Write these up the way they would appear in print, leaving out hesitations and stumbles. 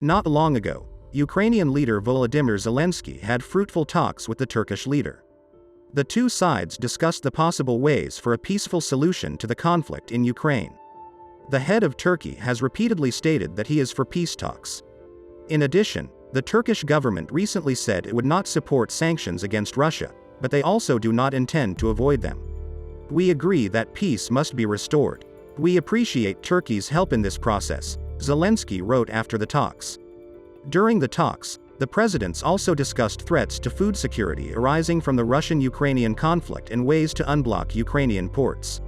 Not long ago, Ukrainian leader Volodymyr Zelensky had fruitful talks with the Turkish leader. The two sides discussed the possible ways for a peaceful solution to the conflict in Ukraine. The head of Turkey has repeatedly stated that he is for peace talks. In addition, the Turkish government recently said it would not support sanctions against Russia, but they also do not intend to avoid them. "We agree that peace must be restored. We appreciate Turkey's help in this process," Zelensky wrote after the talks. During the talks, the presidents also discussed threats to food security arising from the Russian-Ukrainian conflict and ways to unblock Ukrainian ports.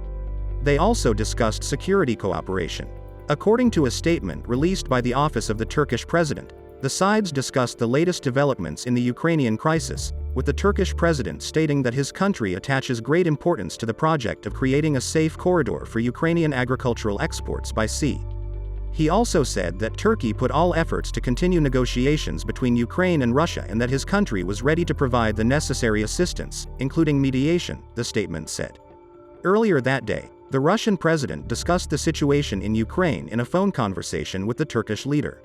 They also discussed security cooperation. According to a statement released by the office of the Turkish President, the sides discussed the latest developments in the Ukrainian crisis, with the Turkish president stating that his country attaches great importance to the project of creating a safe corridor for Ukrainian agricultural exports by sea. He also said that Turkey put all efforts to continue negotiations between Ukraine and Russia and that his country was ready to provide the necessary assistance, including mediation, the statement said. Earlier that day, the Russian president discussed the situation in Ukraine in a phone conversation with the Turkish leader.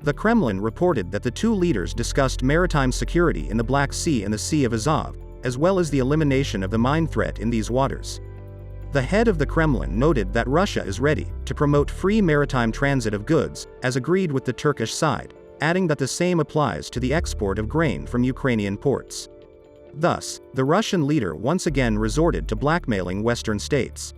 The Kremlin reported that the two leaders discussed maritime security in the Black Sea and the Sea of Azov, as well as the elimination of the mine threat in these waters. The head of the Kremlin noted that Russia is ready to promote free maritime transit of goods, as agreed with the Turkish side, adding that the same applies to the export of grain from Ukrainian ports. Thus, the Russian leader once again resorted to blackmailing Western states.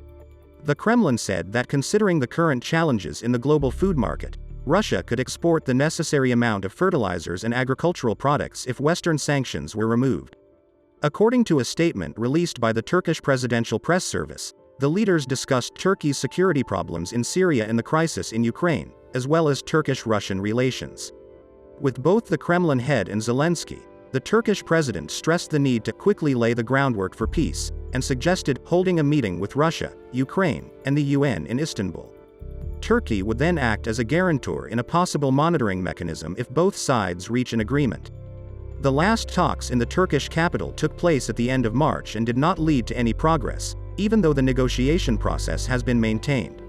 The Kremlin said that considering the current challenges in the global food market, Russia could export the necessary amount of fertilizers and agricultural products if Western sanctions were removed. According to a statement released by the Turkish Presidential Press Service, the leaders discussed Turkey's security problems in Syria and the crisis in Ukraine, as well as Turkish-Russian relations. With both the Kremlin head and Zelensky, the Turkish president stressed the need to quickly lay the groundwork for peace, and suggested holding a meeting with Russia, Ukraine, and the UN in Istanbul. Turkey would then act as a guarantor in a possible monitoring mechanism if both sides reach an agreement. The last talks in the Turkish capital took place at the end of March and did not lead to any progress, even though the negotiation process has been maintained.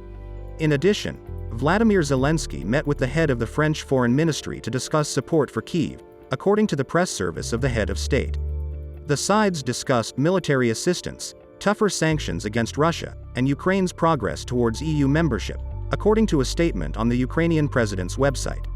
In addition, Volodymyr Zelensky met with the head of the French Foreign Ministry to discuss support for Kyiv, according to the press service of the head of state. The sides discussed military assistance, tougher sanctions against Russia, and Ukraine's progress towards EU membership, according to a statement on the Ukrainian president's website.